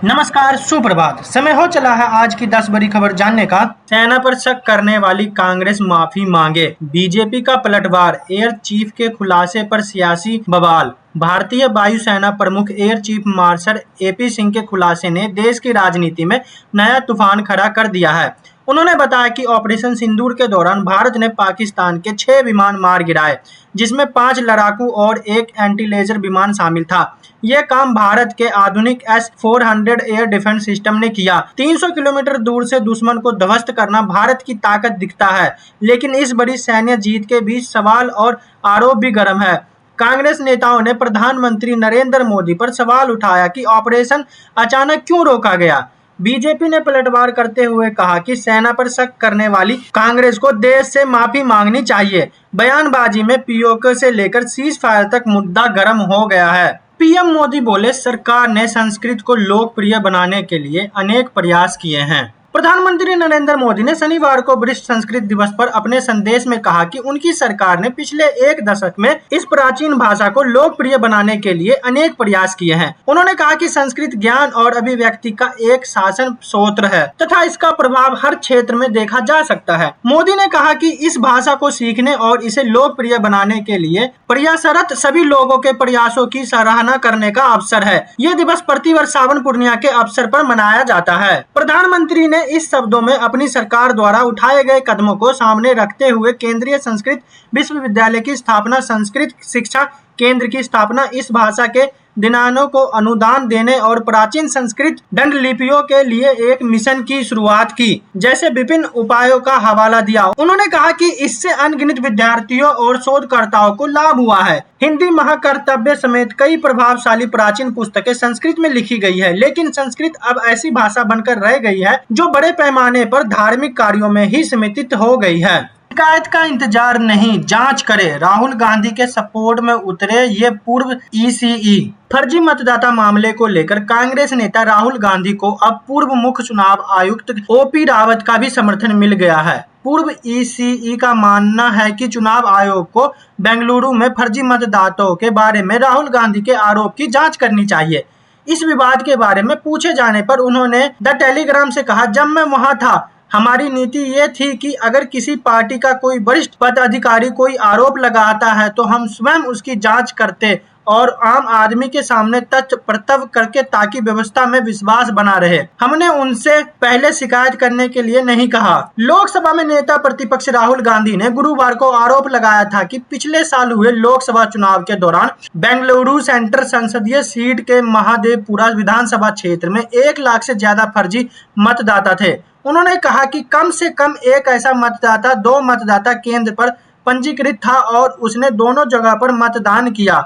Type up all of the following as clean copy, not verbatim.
नमस्कार, सुप्रभात। समय हो चला है आज की 10 बड़ी खबर जानने का। सेना पर शक करने वाली कांग्रेस माफी मांगे, बीजेपी का पलटवार, एयर चीफ के खुलासे पर सियासी बवाल। भारतीय वायुसेना प्रमुख air chief marshal AP Singh के खुलासे ने देश की राजनीति में नया तूफान खड़ा कर दिया है। उन्होंने बताया कि ऑपरेशन सिंदूर के दौरान भारत ने पाकिस्तान के 6 विमान मार गिराए, जिसमें 5 लड़ाकू और 1 एंटी लेजर विमान शामिल था। ये काम भारत के आधुनिक S-400 एयर डिफेंस सिस्टम ने किया। 300 किलोमीटर दूर से दुश्मन को ध्वस्त करना भारत की ताकत दिखता है, लेकिन इस बड़ी सैन्य जीत के बीच सवाल और आरोप भी गर्म है। कांग्रेस नेताओं ने प्रधानमंत्री नरेंद्र मोदी पर सवाल उठाया कि ऑपरेशन अचानक क्यों रोका गया। बीजेपी ने पलटवार करते हुए कहा कि सेना पर शक करने वाली कांग्रेस को देश से माफी मांगनी चाहिए। बयानबाजी में पीओके से लेकर सीज फायर तक मुद्दा गर्म हो गया है। पीएम मोदी बोले, सरकार ने संस्कृत को लोकप्रिय बनाने के लिए अनेक प्रयास किए हैं। प्रधानमंत्री नरेंद्र मोदी ने शनिवार को विश्व संस्कृत दिवस पर अपने संदेश में कहा कि उनकी सरकार ने पिछले 1 दशक में इस प्राचीन भाषा को लोकप्रिय बनाने के लिए अनेक प्रयास किए हैं। उन्होंने कहा कि संस्कृत ज्ञान और अभिव्यक्ति का एक शासन स्रोत है तथा इसका प्रभाव हर क्षेत्र में देखा जा सकता है। मोदी ने कहा कि इस भाषा को सीखने और इसे लोकप्रिय बनाने के लिए प्रयासरत सभी लोगों के प्रयासों की सराहना करने का अवसर है। ये दिवस प्रतिवर्ष सावन पूर्णिमा के अवसर पर मनाया जाता है। प्रधानमंत्री ने इस शब्दों में अपनी सरकार द्वारा उठाए गए कदमों को सामने रखते हुए केंद्रीय संस्कृत विश्वविद्यालय की स्थापना, संस्कृत शिक्षा केंद्र की स्थापना, इस भाषा के दिनानों को अनुदान देने और प्राचीन संस्कृत दंड लिपियों के लिए एक मिशन की शुरुआत की जैसे विभिन्न उपायों का हवाला दिया। उन्होंने कहा कि इससे अनगिनत विद्यार्थियों और शोधकर्ताओं को लाभ हुआ है। हिंदी महाकर्तव्य समेत कई प्रभावशाली प्राचीन पुस्तकें संस्कृत में लिखी गई है, लेकिन संस्कृत अब ऐसी भाषा बनकर रह गई है जो बड़े पैमाने पर धार्मिक कार्यों में ही सीमित हो गई है। शिकायत का इंतजार नहीं, जांच करें, राहुल गांधी के सपोर्ट में उतरे ये पूर्व ईसीई। फर्जी मतदाता मामले को लेकर कांग्रेस नेता राहुल गांधी को अब पूर्व मुख्य चुनाव आयुक्त ओपी रावत का भी समर्थन मिल गया है। पूर्व ईसीई का मानना है कि चुनाव आयोग को बेंगलुरु में फर्जी मतदाताओं के बारे में राहुल गांधी के आरोप की जांच करनी चाहिए। इस विवाद के बारे में पूछे जाने पर उन्होंने द टेलीग्राम से कहा, जब मैं वहां था हमारी नीति ये थी कि अगर किसी पार्टी का कोई वरिष्ठ पदाधिकारी कोई आरोप लगाता है तो हम स्वयं उसकी जांच करते और आम आदमी के सामने तथ्य प्रस्तुत करके ताकि व्यवस्था में विश्वास बना रहे। हमने उनसे पहले शिकायत करने के लिए नहीं कहा। लोकसभा में नेता प्रतिपक्ष राहुल गांधी ने गुरुवार को आरोप लगाया था कि पिछले साल हुए लोकसभा चुनाव के दौरान बेंगलुरु सेंट्रल संसदीय सीट के महादेवपुरा विधानसभा क्षेत्र में 1 लाख से ज्यादा फर्जी मतदाता थे। उन्होंने कहा कि कम से कम एक ऐसा मतदाता 2 मतदाता केंद्र पर पंजीकृत था और उसने दोनों जगह पर मतदान किया।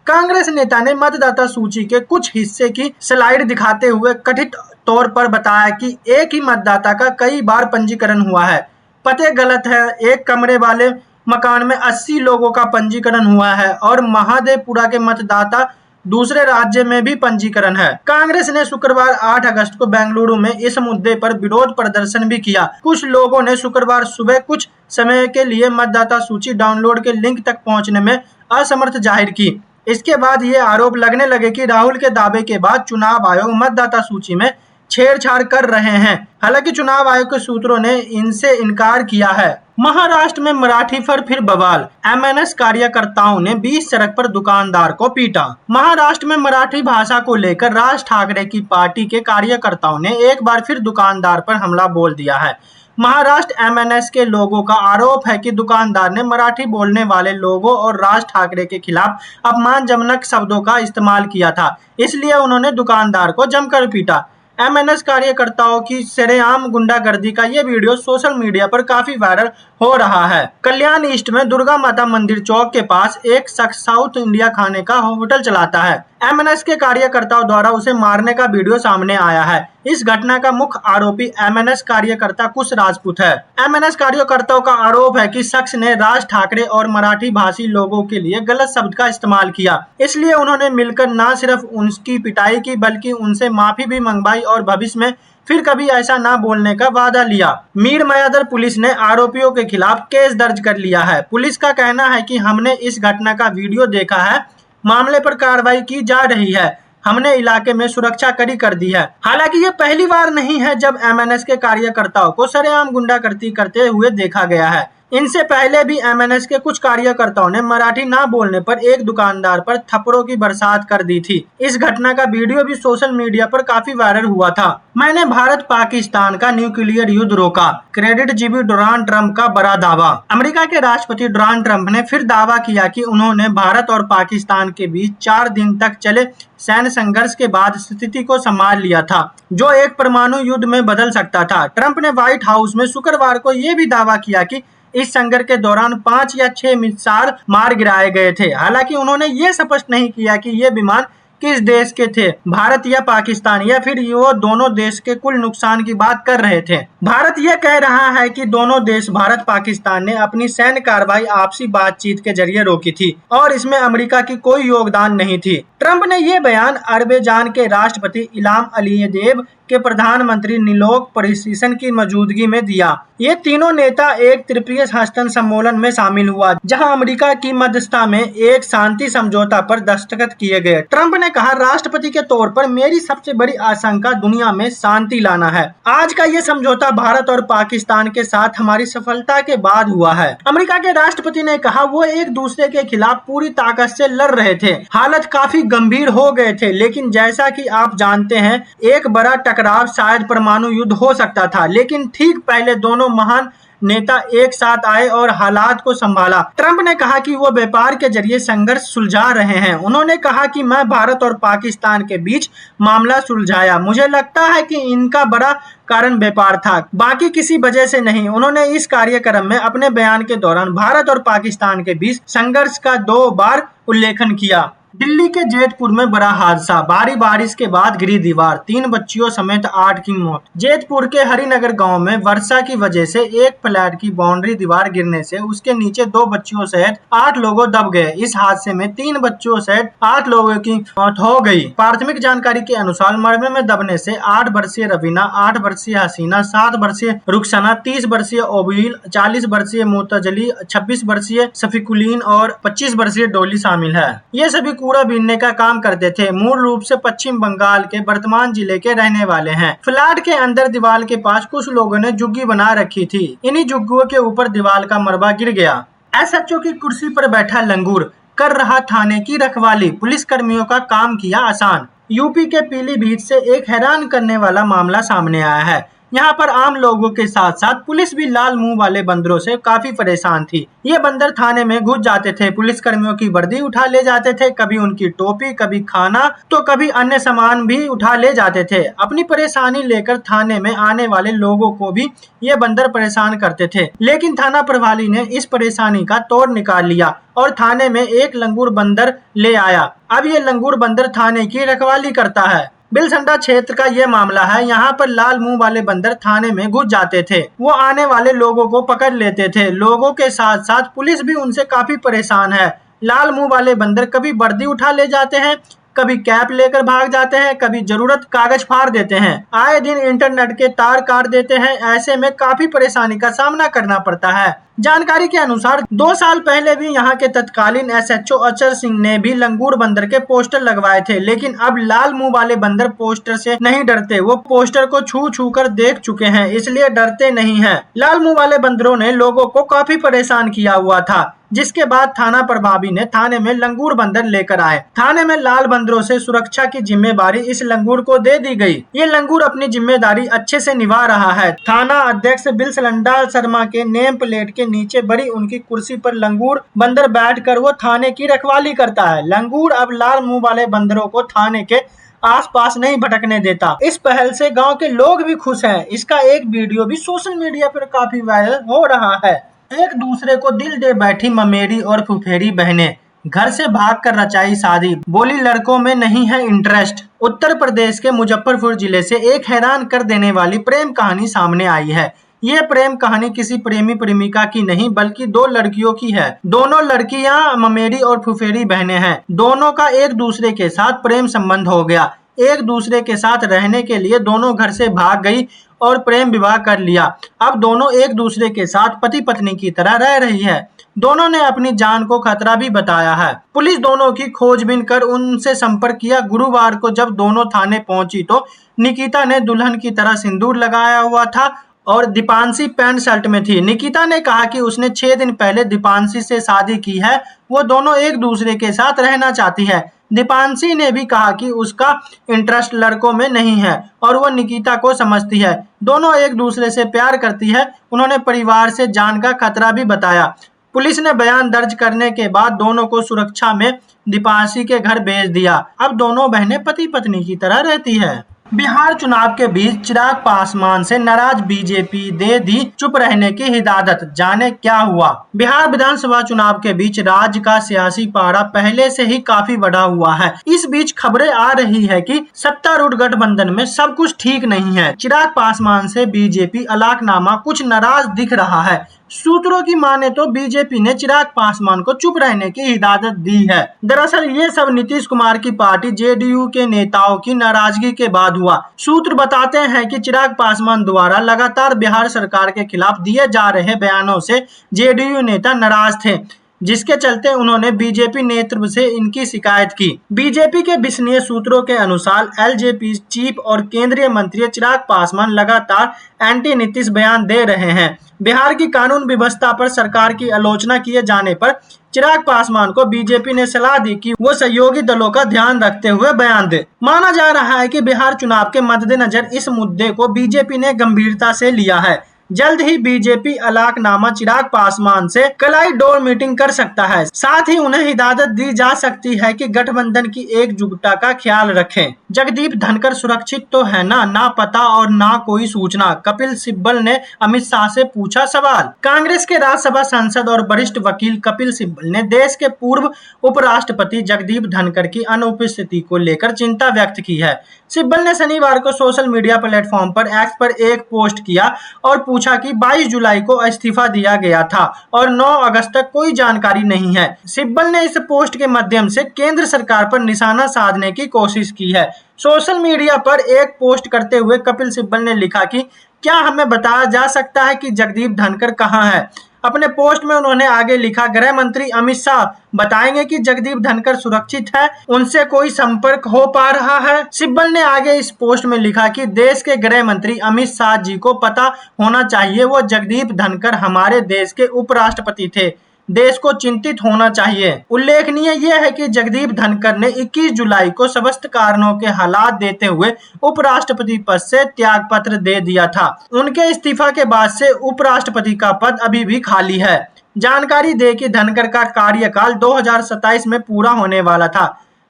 कांग्रेस नेता ने मतदाता सूची के कुछ हिस्से की स्लाइड दिखाते हुए कथित तौर पर बताया कि एक ही मतदाता का कई बार पंजीकरण हुआ है। पते गलत है, एक कमरे वाले मकान में 80 लोगों का पंजीकरण हुआ है और महादेवपुरा के मतदाता दूसरे राज्य में भी पंजीकरण है। कांग्रेस ने शुक्रवार 8 अगस्त को बेंगलुरु में इस मुद्दे पर विरोध प्रदर्शन भी किया। कुछ लोगों ने शुक्रवार सुबह कुछ समय के लिए मतदाता सूची डाउनलोड के लिंक तक पहुंचने में असमर्थ जाहिर की। इसके बाद ये आरोप लगने लगे कि राहुल के दावे के बाद चुनाव आयोग मतदाता सूची में छेड़छाड़ कर रहे हैं। हालांकि चुनाव आयोग के सूत्रों ने इनसे इनकार किया है। महाराष्ट्र में मराठी पर फिर बवाल, एमएनएस कार्यकर्ताओं ने 20 सड़क पर दुकानदार को पीटा। महाराष्ट्र में मराठी भाषा को लेकर राज ठाकरे की पार्टी के कार्यकर्ताओं ने एक बार फिर दुकानदार पर हमला बोल दिया है। महाराष्ट्र एमएनएस के लोगों का आरोप है कि दुकानदार ने मराठी बोलने वाले लोगों और राज ठाकरे के खिलाफ अपमानजनक शब्दों का इस्तेमाल किया था, इसलिए उन्होंने दुकानदार को जमकर पीटा। एमएनएस कार्यकर्ताओं की सरेआम गुंडागर्दी का ये वीडियो सोशल मीडिया पर काफी वायरल हो रहा है। कल्याण ईस्ट में दुर्गा माता मंदिर चौक के पास एक शख्स साउथ इंडिया खाने का होटल चलाता है। एमएनएस के कार्यकर्ताओं द्वारा उसे मारने का वीडियो सामने आया है। इस घटना का मुख्य आरोपी एमएनएस कार्यकर्ता कुश राजपूत है। एमएनएस कार्यकर्ताओं का आरोप है कि शख्स ने राज ठाकरे और मराठी भाषी लोगों के लिए गलत शब्द का इस्तेमाल किया, इसलिए उन्होंने मिलकर न सिर्फ उनकी पिटाई की बल्कि उनसे माफी भी मंगवाई और भविष्य में फिर कभी ऐसा ना बोलने का वादा लिया। मीर मयादर पुलिस ने आरोपियों के खिलाफ केस दर्ज कर लिया है। पुलिस का कहना है कि हमने इस घटना का वीडियो देखा है, मामले पर कार्रवाई की जा रही है। हमने इलाके में सुरक्षा कड़ी कर दी है। हालांकि ये पहली बार नहीं है जब एमएनएस के कार्यकर्ताओं को सरेआम गुंडागर्दी करते हुए देखा गया है। इनसे पहले भी एमएनएस के कुछ कार्यकर्ताओं ने मराठी ना बोलने पर एक दुकानदार पर थप्पड़ों की बरसात कर दी थी। इस घटना का वीडियो भी सोशल मीडिया पर काफी वायरल हुआ था। मैंने भारत पाकिस्तान का न्यूक्लियर युद्ध रोका, क्रेडिट जीबी डोनाल्ड ट्रंप का बड़ा दावा। अमेरिका के राष्ट्रपति डोनाल्ड ट्रंप ने फिर दावा किया कि उन्होंने भारत और पाकिस्तान के बीच 4 दिन तक चले सैन्य संघर्ष के बाद स्थिति को संभाल लिया था, जो एक परमाणु युद्ध में बदल सकता था। ट्रंप ने व्हाइट हाउस में शुक्रवार को यह भी दावा किया कि इस संघर्ष के दौरान 5 या 6 मिसाइल मार गिराए गए थे। हालांकि उन्होंने ये स्पष्ट नहीं किया कि ये विमान किस देश के थे, भारत या पाकिस्तान, या फिर वो दोनों देश के कुल नुकसान की बात कर रहे थे। भारत यह कह रहा है कि दोनों देश भारत पाकिस्तान ने अपनी सैन्य कार्रवाई आपसी बातचीत के जरिए रोकी थी और इसमें अमेरिका की कोई योगदान नहीं थी। ट्रंप ने यह बयान अजरबैजान के राष्ट्रपति इल्हाम अलीयेव के प्रधानमंत्री निकोल पैशिन की मौजूदगी में दिया। ये तीनों नेता एक त्रिपक्षीय हस्तन सम्मेलन में शामिल हुआ, जहां अमेरिका की मध्यस्थता में एक शांति समझौता पर दस्तखत किए गए। ट्रंप ने कहा, राष्ट्रपति के तौर पर मेरी सबसे बड़ी आशंका दुनिया में शांति लाना है। आज का ये समझौता भारत और पाकिस्तान के साथ हमारी सफलता के बाद हुआ है। अमेरिका के राष्ट्रपति ने कहा, वो एक दूसरे के खिलाफ पूरी ताकत से लड़ रहे थे, हालत काफी गंभीर हो गए थे, लेकिन जैसा कि आप जानते हैं एक बड़ा टकराव शायद परमाणु युद्ध हो सकता था, लेकिन ठीक पहले दोनों महान नेता एक साथ आए और हालात को संभाला। ट्रंप ने कहा कि वो व्यापार के जरिए संघर्ष सुलझा रहे हैं। उन्होंने कहा कि मैं भारत और पाकिस्तान के बीच मामला सुलझाया। मुझे लगता है कि इनका बड़ा कारण व्यापार था, बाकी किसी वजह से नहीं। उन्होंने इस कार्यक्रम में अपने बयान के दौरान भारत और पाकिस्तान के बीच संघर्ष का 2 बार उल्लेखन किया। दिल्ली के जैतपुर में बड़ा हादसा, भारी बारिश के बाद गिरी दीवार, 3 बच्चियों समेत 8 की मौत। जैतपुर के हरिनगर गांव में वर्षा की वजह से एक फ्लैट की बाउंड्री दीवार गिरने से उसके नीचे 2 बच्चियों सहित 8 लोग दब गए। इस हादसे में 3 बच्चों सहित 8 लोगों की मौत हो गई। प्राथमिक जानकारी के अनुसार मलबे में दबने से 8 वर्षीय रवीना, 8 वर्षीय हसीना, 7 वर्षीय रुखसाना, 30 वर्षीय ओबील, 40 वर्षीय मुतजली, 26 वर्षीय शफीकुलीन और 25 वर्षीय डोली शामिल है। ये सभी कूड़ा बीनने का काम करते थे। मूल रूप से पश्चिम बंगाल के वर्धमान जिले के रहने वाले हैं। फ्लैट के अंदर दीवार के पास कुछ लोगों ने झुग्गी बना रखी थी। इन्हीं झुग्गियों के ऊपर दीवार का मलबा गिर गया। एसएचओ की कुर्सी पर बैठा लंगूर कर रहा थाने की रखवाली, पुलिस कर्मियों का काम किया आसान। यूपी के पीलीभीत से एक हैरान करने वाला मामला सामने आया है। यहाँ पर आम लोगों के साथ साथ पुलिस भी लाल मुंह वाले बंदरों से काफी परेशान थी। ये बंदर थाने में घुस जाते थे, पुलिस कर्मियों की वर्दी उठा ले जाते थे, कभी उनकी टोपी, कभी खाना तो कभी अन्य सामान भी उठा ले जाते थे। अपनी परेशानी लेकर थाने में आने वाले लोगों को भी ये बंदर परेशान करते थे, लेकिन थाना प्रभारी ने इस परेशानी का तोड़ निकाल लिया और थाने में एक लंगूर बंदर ले आया। अब ये लंगूर बंदर थाने की रखवाली करता है। बिलसंडा क्षेत्र का ये मामला है। यहाँ पर लाल मुंह वाले बंदर थाने में घुस जाते थे। वो आने वाले लोगों को पकड़ लेते थे। लोगों के साथ साथ पुलिस भी उनसे काफी परेशान है। लाल मुंह वाले बंदर कभी वर्दी उठा ले जाते हैं, कभी कैप लेकर भाग जाते हैं, कभी जरूरत कागज फाड़ देते हैं, आए दिन इंटरनेट के तार काट देते हैं। ऐसे में काफी परेशानी का सामना करना पड़ता है। जानकारी के अनुसार 2 साल पहले भी यहाँ के तत्कालीन एसएचओ अचर सिंह ने भी लंगूर बंदर के पोस्टर लगवाए थे, लेकिन अब लाल मुंह वाले बंदर पोस्टर से नहीं डरते। वो पोस्टर को छू छू कर देख चुके हैं, इसलिए डरते नहीं हैं। लाल मुंह वाले बंदरों ने लोगों को काफी परेशान किया हुआ था, जिसके बाद थाना प्रभारी ने थाने में लंगूर बंदर लेकर आए। थाने में लाल बंदरों से सुरक्षा की जिम्मेदारी इस लंगूर को दे दी गई। ये लंगूर अपनी जिम्मेदारी अच्छे से निभा रहा है। थाना अध्यक्ष बिलसंडा शर्मा के नेम प्लेट के नीचे बड़ी उनकी कुर्सी पर लंगूर बंदर बैठकर वो थाने की रखवाली करता है। लंगूर अब लाल मुंह वाले बंदरों को थाने के आसपास नहीं भटकने देता। इस पहल से गांव के लोग भी खुश हैं। इसका एक वीडियो भी सोशल मीडिया पर काफी वायरल हो रहा है। एक दूसरे को दिल दे बैठी ममेरी और फुफेरी बहनें, घर से भागकर रचाई शादी, बोली लड़कों में नहीं है इंटरेस्ट। उत्तर प्रदेश के मुजफ्फरपुर जिले से एक हैरान कर देने वाली प्रेम कहानी सामने आई है। ये प्रेम कहानी किसी प्रेमी प्रेमिका की नहीं बल्कि 2 लड़कियों की है। दोनों लड़कियां ममेरी और फुफेरी बहनें हैं। दोनों का एक दूसरे के साथ प्रेम संबंध हो गया। एक दूसरे के साथ रहने के लिए दोनों घर से भाग गई और प्रेम विवाह कर लिया। अब दोनों एक दूसरे के साथ पति पत्नी की तरह रह रही है। दोनों ने अपनी जान को खतरा भी बताया है। पुलिस दोनों की खोजबीन कर उनसे संपर्क किया। गुरुवार को जब दोनों थाने पहुंची तो निकिता ने दुल्हन की तरह सिंदूर लगाया हुआ था और दीपांशी पैंट शर्ट में थी। निकिता ने कहा कि उसने 6 दिन पहले दीपांशी से शादी की है। वो दोनों एक दूसरे के साथ रहना चाहती है। दीपांशी ने भी कहा कि उसका इंटरेस्ट लड़कों में नहीं है और वो निकिता को समझती है। दोनों एक दूसरे से प्यार करती है। उन्होंने परिवार से जान का खतरा भी बताया। पुलिस ने बयान दर्ज करने के बाद दोनों को सुरक्षा में दीपांशी के घर भेज दिया। अब दोनों बहनें पति पत्नी की तरह रहती है। बिहार चुनाव के बीच चिराग पासवान से नाराज बीजेपी दे दी चुप रहने की हिदायत। जाने क्या हुआ। बिहार विधानसभा चुनाव के बीच राज्य का सियासी पारा पहले से ही काफी बढ़ा हुआ है। इस बीच खबरें आ रही है कि सत्तारूढ़ गठबंधन में सब कुछ ठीक नहीं है। चिराग पासवान से बीजेपी अलाकनामा कुछ नाराज दिख रहा है। सूत्रों की माने तो बीजेपी ने चिराग पासवान को चुप रहने की हिदायत दी है। दरअसल ये सब नीतीश कुमार की पार्टी जेडीयू के नेताओं की नाराजगी के बाद हुआ। सूत्र बताते हैं कि चिराग पासवान द्वारा लगातार बिहार सरकार के खिलाफ दिए जा रहे बयानों से जेडीयू नेता नाराज थे, जिसके चलते उन्होंने बीजेपी नेतृत्व से इनकी शिकायत की। बीजेपी के विश्वसनीय सूत्रों के अनुसार एलजेपी चीफ और केंद्रीय मंत्री चिराग पासवान लगातार एंटी नीतीश बयान दे रहे हैं। बिहार की कानून व्यवस्था पर सरकार की आलोचना किए जाने पर चिराग पासवान को बीजेपी ने सलाह दी कि वो सहयोगी दलों का ध्यान रखते हुए बयान दे। माना जा रहा है कि बिहार चुनाव के मद्देनजर इस मुद्दे को बीजेपी ने गंभीरता से लिया है। जल्द ही बीजेपी अलाकनामा चिराग पासवान से कलाई डोर मीटिंग कर सकता है। साथ ही उन्हें हिदायत दी जा सकती है कि गठबंधन की एकजुटता का ख्याल रखें। जगदीप धनखड़ सुरक्षित तो है ना पता और ना कोई सूचना। कपिल सिब्बल ने अमित शाह से पूछा सवाल। कांग्रेस के राज्यसभा सांसद और वरिष्ठ वकील कपिल सिब्बल ने देश के पूर्व उपराष्ट्रपति जगदीप धनखड़ की अनुपस्थिति को लेकर चिंता व्यक्त की है। सिब्बल ने शनिवार को सोशल मीडिया प्लेटफॉर्म पर एक्स पर एक पोस्ट किया और पूछा कि 22 जुलाई को इस्तीफा दिया गया था और 9 अगस्त तक कोई जानकारी नहीं है। सिब्बल ने इस पोस्ट के माध्यम से केंद्र सरकार पर निशाना साधने की कोशिश की है। सोशल मीडिया पर एक पोस्ट करते हुए कपिल सिब्बल ने लिखा कि क्या हमें बताया जा सकता है कि जगदीप धनखड़ कहां है। अपने पोस्ट में उन्होंने आगे लिखा, गृह मंत्री अमित शाह बताएंगे कि जगदीप धनखड़ सुरक्षित है, उनसे कोई संपर्क हो पा रहा है। सिब्बल ने आगे इस पोस्ट में लिखा कि देश के गृह मंत्री अमित शाह जी को पता होना चाहिए, वो जगदीप धनखड़ हमारे देश के उपराष्ट्रपति थे, देश को चिंतित होना चाहिए। उल्लेखनीय यह है कि जगदीप धनखड़ ने 21 जुलाई को समस्त कारणों के हालात देते हुए उपराष्ट्रपति पद से त्याग पत्र दे दिया था। उनके इस्तीफा के बाद से उपराष्ट्रपति का पद अभी भी खाली है। जानकारी दे कि धनखड़ का कार्यकाल 2027 में पूरा होने वाला था।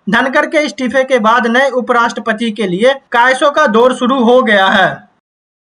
धनखड़ के इस्तीफे के बाद नए उपराष्ट्रपति के लिए कायसों का दौर शुरू हो गया है।